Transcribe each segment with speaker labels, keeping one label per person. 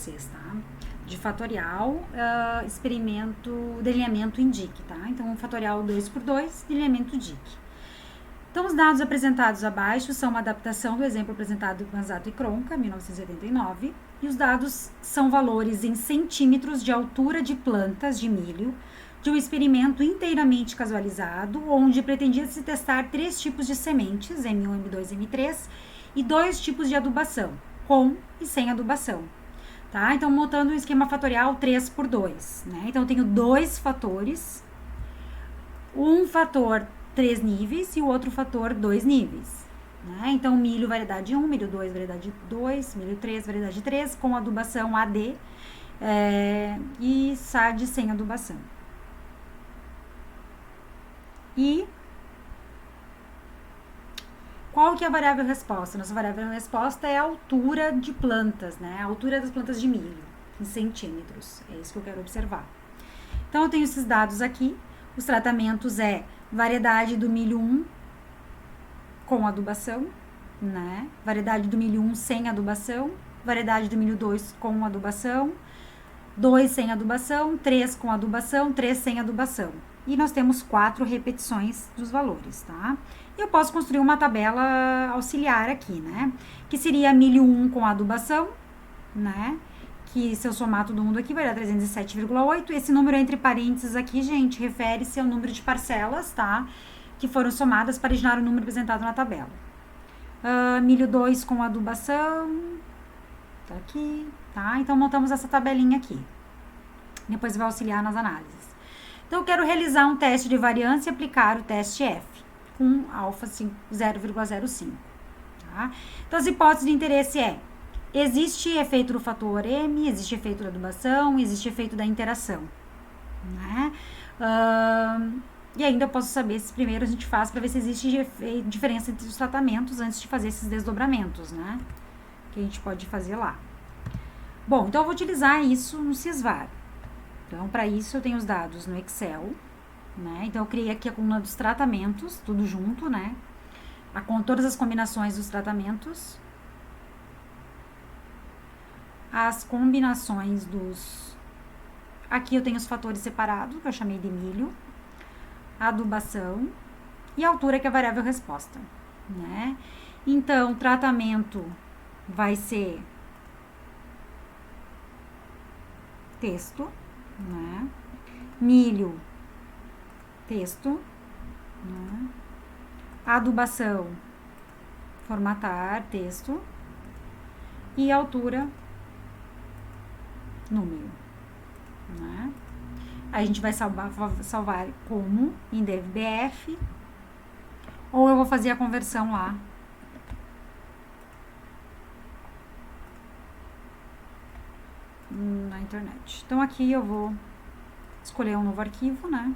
Speaker 1: vocês, tá? De fatorial, experimento, delineamento indique, tá? Então, um fatorial 2 por 2, delineamento indique. Então, os dados apresentados abaixo são uma adaptação do exemplo apresentado por Manzato e Cronca, 1989, e os dados são valores em centímetros de altura de plantas de milho, de um experimento inteiramente casualizado, onde pretendia-se testar 3 tipos de sementes, M1, M2, M3, e 2 tipos de adubação, com e sem adubação. Tá? Então, montando um esquema fatorial 3 por 2, né? Então, eu tenho 2 fatores, um fator 3 níveis e o outro fator 2 níveis. Né? Então, milho variedade 1, milho 2 variedade 2, milho 3 variedade 3, com adubação AD e SAD sem adubação. E qual que é a variável resposta? Nossa variável resposta é a altura de plantas, né? A altura das plantas de milho, em centímetros. É isso que eu quero observar. Então, eu tenho esses dados aqui. Os tratamentos é variedade do milho 1 com adubação, né? Variedade do milho 1 sem adubação, variedade do milho 2 com adubação, 2 sem adubação, 3 com adubação, 3 sem adubação. E nós temos 4 repetições dos valores, tá? Eu posso construir uma tabela auxiliar aqui, né? Que seria milho 1 com adubação, né? Que se eu somar todo mundo aqui vai dar 307,8. Esse número entre parênteses aqui, gente, refere-se ao número de parcelas, tá? Que foram somadas para gerar o número apresentado na tabela. Milho 2 com adubação, tá aqui, tá? Então, montamos essa tabelinha aqui. Depois vai auxiliar nas análises. Então, eu quero realizar um teste de variância e aplicar o teste F com alfa 0,05. Tá? Então, as hipóteses de interesse existe efeito do fator M, existe efeito da adubação, existe efeito da interação. Né? E ainda eu posso saber se primeiro a gente faz para ver se existe diferença entre os tratamentos antes de fazer esses desdobramentos, né? Que a gente pode fazer lá. Bom, então eu vou utilizar isso no Sysvar. Então, para isso, eu tenho os dados no Excel, né? Então, eu criei aqui a coluna dos tratamentos, tudo junto, né? Com todas as combinações dos tratamentos. As combinações dos... Aqui eu tenho os fatores separados, que eu chamei de milho, adubação e a altura, que é a variável resposta, né? Então, o tratamento vai ser texto, né? Milho, texto, né? Adubação, formatar, texto, e altura, número, né? A gente vai salvar como em DevBF, ou eu vou fazer a conversão lá na internet. Então, aqui eu vou escolher um novo arquivo, né?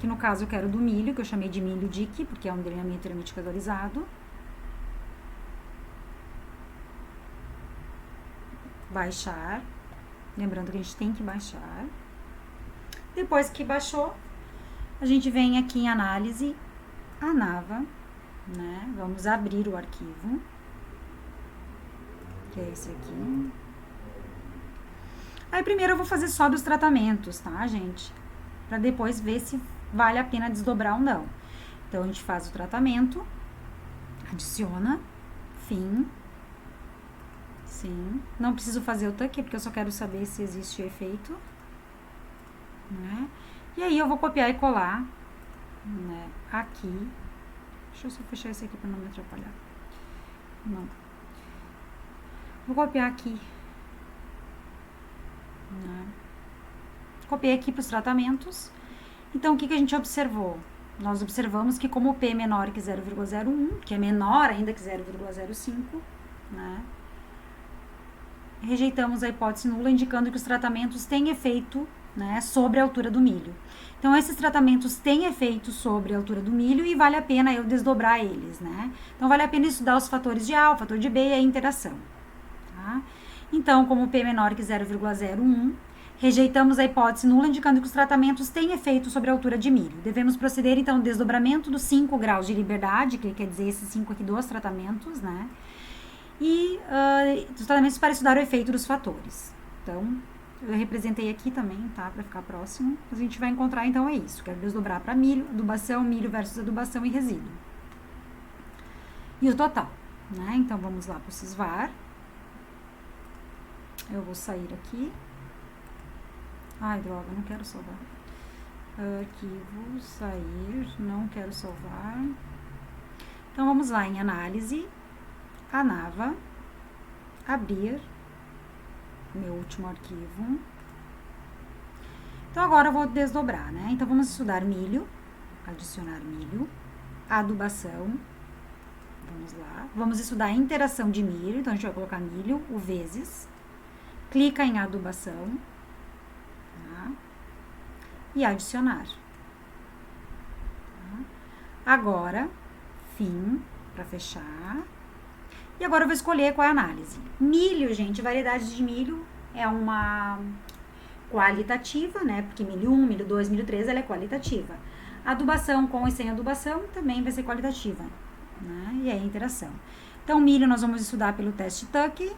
Speaker 1: Que no caso eu quero do milho, que eu chamei de milho DIC, porque é um delineamento inteiramente casualizado. Baixar. Lembrando que a gente tem que baixar. Depois que baixou, a gente vem aqui em análise, ANAVA, né? Vamos abrir o arquivo, que é esse aqui. Aí primeiro eu vou fazer só dos tratamentos, tá, gente? Pra depois ver se vale a pena desdobrar ou não. Então, a gente faz o tratamento, adiciona, fim, sim. Não preciso fazer o tuck, porque eu só quero saber se existe efeito, né? E aí, eu vou copiar e colar, né, aqui. Deixa eu só fechar esse aqui pra não me atrapalhar. Não. Vou copiar aqui. Né? Copiei aqui para os tratamentos. Então, o que a gente observou? Nós observamos que como o P é menor que 0,01, que é menor ainda que 0,05, né? Rejeitamos a hipótese nula, indicando que os tratamentos têm efeito, né, sobre a altura do milho. Então, esses tratamentos têm efeito sobre a altura do milho e vale a pena eu desdobrar eles, né? Então, vale a pena estudar os fatores de A, o fator de B e a interação. Tá? Então, como o P é menor que 0,01, rejeitamos a hipótese nula, indicando que os tratamentos têm efeito sobre a altura de milho. Devemos proceder, então, ao desdobramento dos 5 graus de liberdade, que quer dizer esses 5 aqui dos tratamentos, né? e dos tratamentos para estudar o efeito dos fatores. Então, eu representei aqui também, tá? Para ficar próximo. A gente vai encontrar, então, é isso. Quero desdobrar para milho, adubação, milho versus adubação e resíduo. E o total, né? Então, vamos lá para o Sysvar. Eu vou sair aqui. Ai, droga, não quero salvar. Arquivo, sair, não quero salvar. Então, vamos lá em análise, ANAVA, abrir, meu último arquivo. Então, agora eu vou desdobrar, né? Então, vamos estudar milho, adicionar milho, adubação, vamos lá. Vamos estudar a interação de milho, então a gente vai colocar milho, o vezes, clica em adubação, tá? E adicionar. Tá? Agora, fim, para fechar. E agora eu vou escolher qual é a análise. Milho, gente, variedade de milho é uma qualitativa, né? Porque milho 1, milho 2, milho 3, ela é qualitativa. Adubação com e sem adubação também vai ser qualitativa, né? E é a interação. Então, milho nós vamos estudar pelo teste Tuck,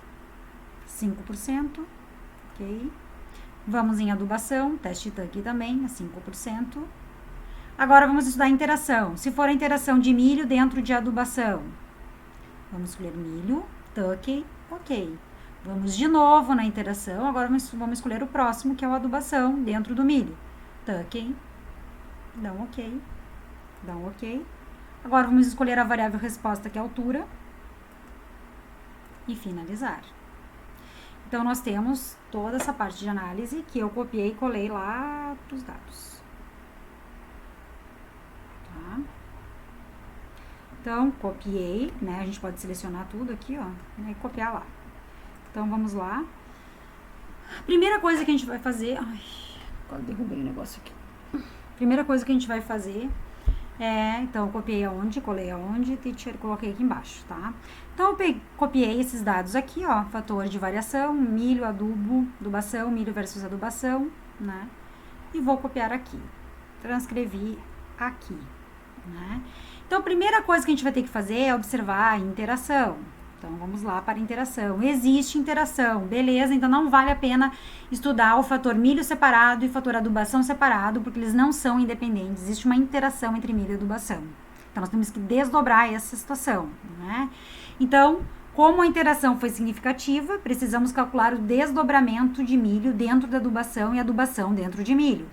Speaker 1: 5%, ok? Vamos em adubação, teste Tuck também, a 5%. Agora vamos estudar a interação. Se for a interação de milho dentro de adubação, vamos escolher milho, Tuck, ok. Vamos de novo na interação, agora vamos escolher o próximo, que é o adubação, dentro do milho. Tuck, dá um ok, dá um ok. Agora vamos escolher a variável resposta, que é a altura, e finalizar. Então, nós temos toda essa parte de análise que eu copiei e colei lá para os dados. Tá? Então, copiei, né? A gente pode selecionar tudo aqui, ó, né, e copiar lá. Então, vamos lá. Primeira coisa que a gente vai fazer... Ai, quase derrubei o negócio aqui. Primeira coisa que a gente vai fazer é... Então, copiei aonde, colei aonde e coloquei aqui embaixo, tá? Então, eu copiei esses dados aqui, ó. Fator de variação, milho, adubo, adubação, milho versus adubação, né? E vou copiar aqui. Transcrevi aqui, né? Então, a primeira coisa que a gente vai ter que fazer é observar a interação. Então, vamos lá para a interação. Existe interação, beleza? Então, não vale a pena estudar o fator milho separado e o fator adubação separado, porque eles não são independentes. Existe uma interação entre milho e adubação. Então, nós temos que desdobrar essa situação, né? Então, como a interação foi significativa, precisamos calcular o desdobramento de milho dentro da adubação e adubação dentro de milho,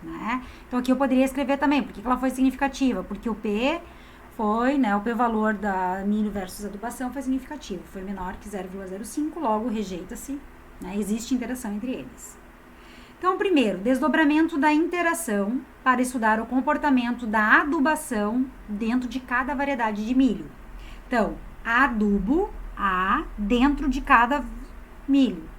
Speaker 1: né? Então, aqui eu poderia escrever também, por que ela foi significativa? Porque o P... foi, né, o p-valor da milho versus adubação foi significativo, foi menor que 0,05, logo rejeita-se, né, existe interação entre eles. Então, primeiro, desdobramento da interação para estudar o comportamento da adubação dentro de cada variedade de milho. Então, adubo, A, dentro de cada milho.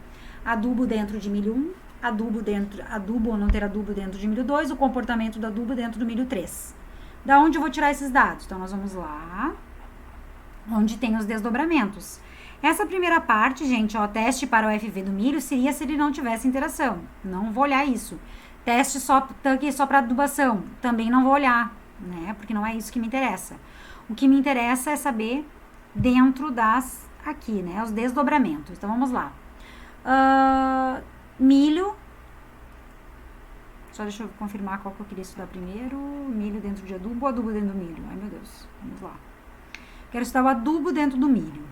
Speaker 1: Adubo dentro de milho 1, adubo ou não ter adubo dentro de milho 2, o comportamento do adubo dentro do milho 3. Da onde eu vou tirar esses dados? Então, nós vamos lá, onde tem os desdobramentos. Essa primeira parte, gente, ó, teste para o FV do milho seria se ele não tivesse interação. Não vou olhar isso. Teste só para adubação. Também não vou olhar, né? Porque não é isso que me interessa. O que me interessa é saber dentro das, aqui, né? Os desdobramentos. Então, vamos lá. Milho. Só deixa eu confirmar qual que eu queria estudar primeiro. Milho dentro de adubo ou adubo dentro do milho? Ai, meu Deus. Vamos lá. Quero estudar o adubo dentro do milho.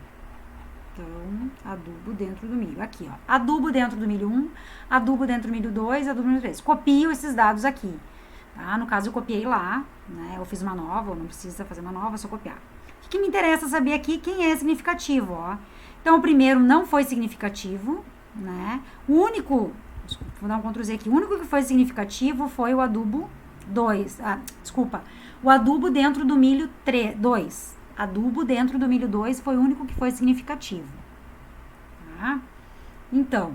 Speaker 1: Então, adubo dentro do milho. Aqui, ó. Adubo dentro do milho 1, adubo dentro do milho 2, adubo dentro do milho 3. Copio esses dados aqui. Tá? No caso, eu copiei lá, né? Eu fiz uma nova, não precisa fazer uma nova, é só copiar. O que me interessa saber aqui quem é significativo, ó. Então, o primeiro não foi significativo, né? O único... Vou dar um Ctrl Z aqui. O único que foi significativo foi o adubo 2. O adubo dentro do milho 2. Adubo dentro do milho 2 foi o único que foi significativo. Tá? Então,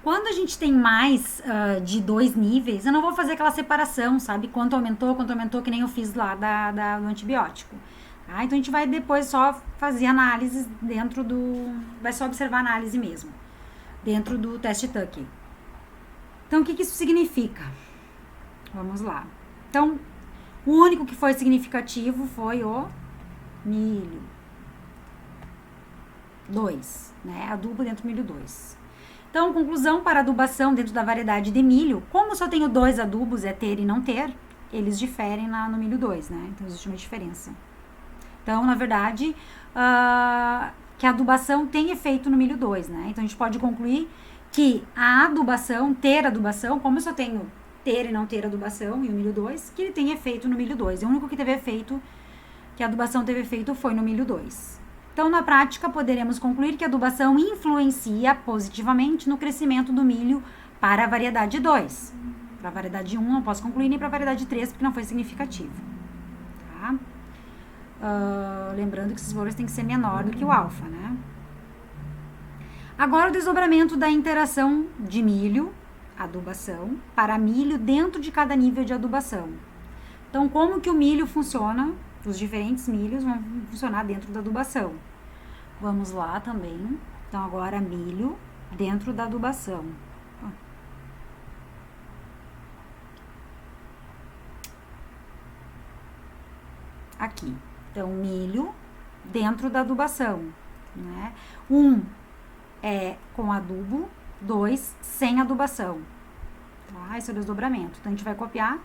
Speaker 1: quando a gente tem mais de 2 níveis, eu não vou fazer aquela separação, sabe? Quanto aumentou, que nem eu fiz lá do antibiótico. Tá? Então, a gente vai depois só fazer análises dentro do... Vai só observar a análise mesmo. Dentro do teste Tuck. Então, o que isso significa? Vamos lá. Então, o único que foi significativo foi o milho. 2, né? Adubo dentro do milho 2. Então, conclusão para adubação dentro da variedade de milho, como só tenho 2 adubos, é ter e não ter, eles diferem no milho 2, né? Então, existe uma diferença. Então, na verdade, que a adubação tem efeito no milho 2, né? Então, a gente pode concluir que a adubação, ter adubação, como eu só tenho ter e não ter adubação e o milho 2, que ele tem efeito no milho 2. O único que teve efeito, que a adubação teve efeito, foi no milho 2. Então, na prática, poderemos concluir que a adubação influencia positivamente no crescimento do milho para a variedade 2. Para a variedade 1, não posso concluir, nem para a variedade 3, porque não foi significativo. Tá? Lembrando que esses valores têm que ser menor do que o alfa, né? Agora, o desdobramento da interação de milho, adubação, para milho dentro de cada nível de adubação. Então, como que o milho funciona? Os diferentes milhos vão funcionar dentro da adubação. Vamos lá também. Então, agora milho dentro da adubação. Aqui. Então, milho dentro da adubação, né? 1 é com adubo, 2 sem adubação. Tá? Esse é o desdobramento. Então, a gente vai copiar.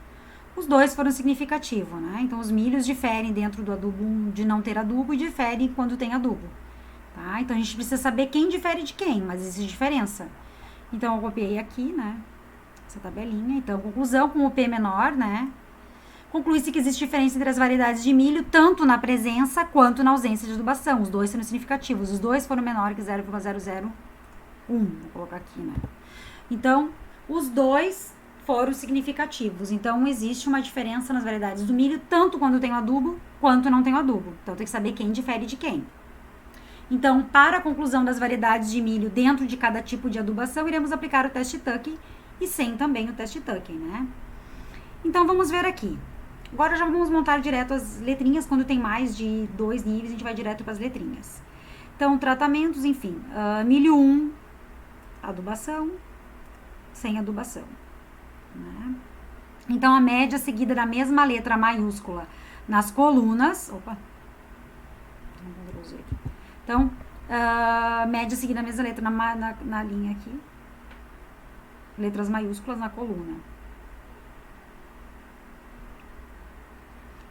Speaker 1: Os dois foram significativos, né? Então, os milhos diferem dentro do adubo de não ter adubo e diferem quando tem adubo. Tá? Então, a gente precisa saber quem difere de quem, mas existe diferença. Então, eu copiei aqui, né? Essa tabelinha. Então, conclusão com o P menor, né? Conclui-se que existe diferença entre as variedades de milho, tanto na presença quanto na ausência de adubação. Os dois sendo significativos. Os dois foram menores que 0,001. Vou colocar aqui, né? Então, os dois foram significativos. Então, existe uma diferença nas variedades do milho, tanto quando tem adubo, quanto não tem adubo. Então, tem que saber quem difere de quem. Então, para a conclusão das variedades de milho dentro de cada tipo de adubação, iremos aplicar o teste Tuckey e sem também o teste Tuckey, né? Então, vamos ver aqui. Agora, já vamos montar direto as letrinhas. Quando tem mais de 2 níveis, a gente vai direto para as letrinhas. Então, tratamentos, enfim. Milho 1, adubação, sem adubação. Né? Então, a média seguida da mesma letra maiúscula nas colunas. Opa! Então, média seguida da mesma letra na linha aqui. Letras maiúsculas na coluna.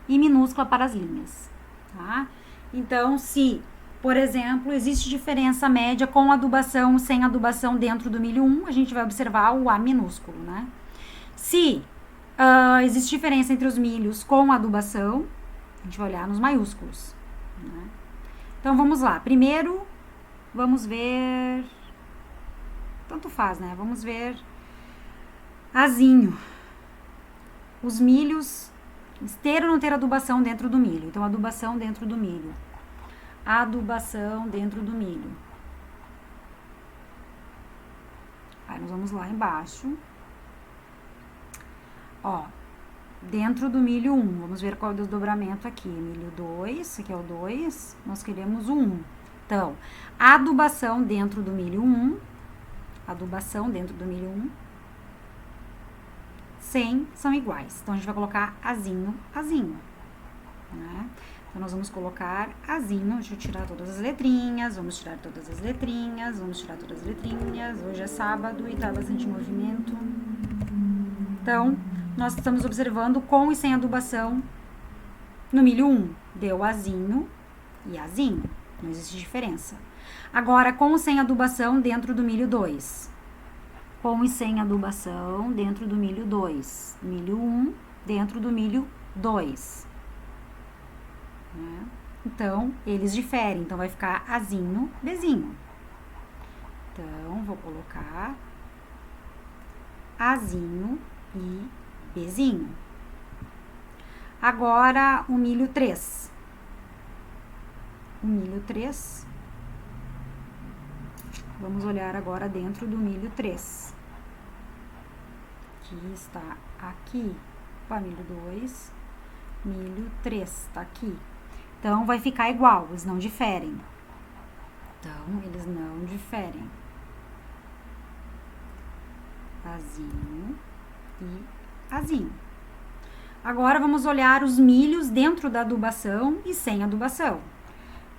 Speaker 1: E minúscula para as linhas. Tá? Então, se, por exemplo, existe diferença média com adubação e sem adubação dentro do milho 1, a gente vai observar o A minúsculo, né? Se existe diferença entre os milhos com adubação, a gente vai olhar nos maiúsculos. Né? Então, vamos lá. Primeiro, vamos ver... Tanto faz, né? Vamos ver azinho. Os milhos... ter ou não ter adubação dentro do milho. Então, adubação dentro do milho. Adubação dentro do milho. Aí, nós vamos lá embaixo. Ó, dentro do milho 1. Vamos ver qual é o desdobramento aqui. Milho 2, esse aqui é o 2. Nós queremos o 1. Então, adubação dentro do milho 1. Adubação dentro do milho 1. 100 são iguais. Então, a gente vai colocar azinho, azinho. Né? Então, nós vamos colocar azinho. Deixa eu tirar todas as letrinhas. Vamos tirar todas as letrinhas. Vamos tirar todas as letrinhas. Hoje é sábado e tá bastante movimento. Então, nós estamos observando com e sem adubação no milho 1. Deu azinho e azinho. Não existe diferença. Agora, com ou sem adubação dentro do milho 2. Com e sem adubação dentro do milho 2. Milho 1 dentro do milho 2. Né? Então, eles diferem. Então, vai ficar azinho, bezinho. Então, vou colocar azinho e bezinho. Agora, o milho 3. O milho 3. Vamos olhar agora dentro do milho 3. Que está aqui. Opa, milho 2. Milho 3 está aqui. Então, vai ficar igual, eles não diferem. Então, eles não diferem. Azinho e azinho. Agora, vamos olhar os milhos dentro da adubação e sem adubação.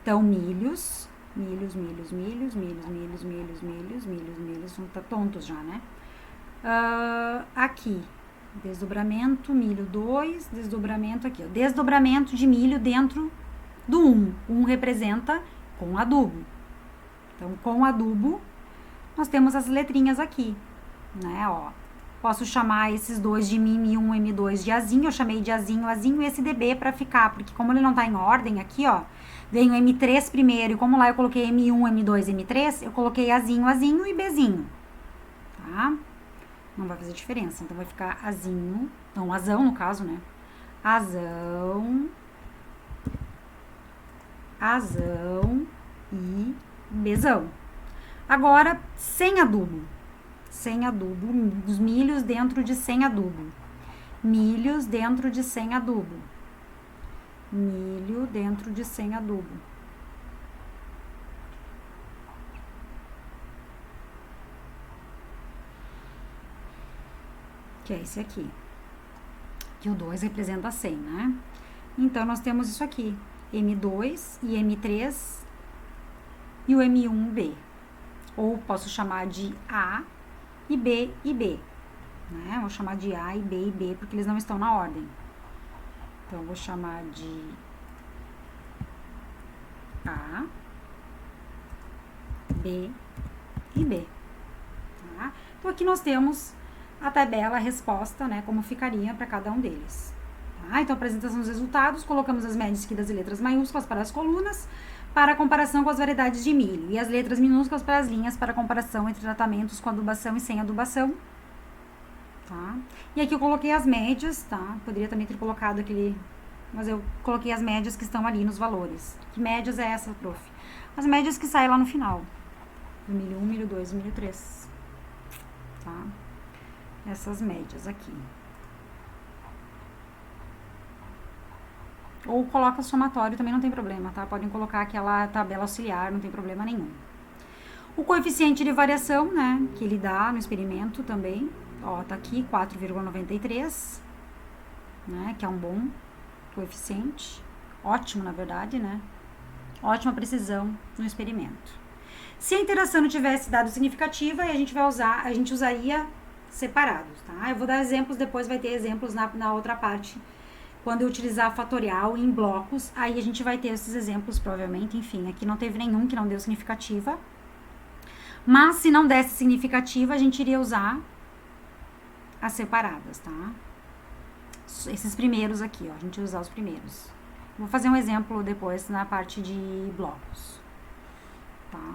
Speaker 1: Então, milhos milhos, milhos, milhos, milhos, milhos, milhos, milhos, milhos, milhos, tá tontos já, né? Aqui, desdobramento, milho 2, desdobramento aqui, ó, desdobramento de milho dentro do 1. 1 representa com adubo. Então, com adubo, nós temos as letrinhas aqui, né, ó. Posso chamar esses dois de M1 e M2 de Azinho, eu chamei de Azinho, Azinho e esse DB pra ficar, porque como ele não tá em ordem aqui, ó, vem o M3 primeiro, e como lá eu coloquei M1, M2, M3, eu coloquei Azinho, Azinho e Bzinho, tá? Não vai fazer diferença, então vai ficar Azinho, não, Azão no caso, né? Azão, Azão e Bzão. Agora, sem adubo. Sem adubo, os milhos dentro de sem adubo. Milhos dentro de sem adubo. Milho dentro de sem adubo. Que é esse aqui. Que o 2 representa 100, né? Então, nós temos isso aqui. M2 e M3 e o M1B. Ou posso chamar de A e B e B, né? Vou chamar de A e B porque eles não estão na ordem. Então, vou chamar de A, B e B, tá? Então, aqui nós temos a tabela, a resposta, né? Como ficaria para cada um deles. Tá? Então, apresentação dos resultados, colocamos as médias seguidas e letras maiúsculas para as colunas, para comparação com as variedades de milho, e as letras minúsculas para as linhas, para comparação entre tratamentos com adubação e sem adubação, tá? E aqui eu coloquei as médias, tá? Poderia também ter colocado aquele, mas eu coloquei as médias que estão ali nos valores. Que médias é essa, prof? As médias que saem lá no final, do milho 1, milho 2, milho 3, tá? Essas médias aqui. Ou coloca somatório, também não tem problema, tá? Podem colocar aquela tabela auxiliar, não tem problema nenhum. O coeficiente de variação, né, que ele dá no experimento também, ó, tá aqui, 4,93, né, que é um bom coeficiente. Ótimo, na verdade, né? Ótima precisão no experimento. Se a interação não tivesse dado significativa, aí a gente usaria separados, tá? Eu vou dar exemplos, depois vai ter exemplos na outra parte. Quando eu utilizar fatorial em blocos, aí a gente vai ter esses exemplos, provavelmente. Enfim, aqui não teve nenhum que não deu significativa. Mas, se não desse significativa, a gente iria usar as separadas, tá? Esses primeiros aqui, ó. A gente ia usar os primeiros. Vou fazer um exemplo depois na parte de blocos, tá?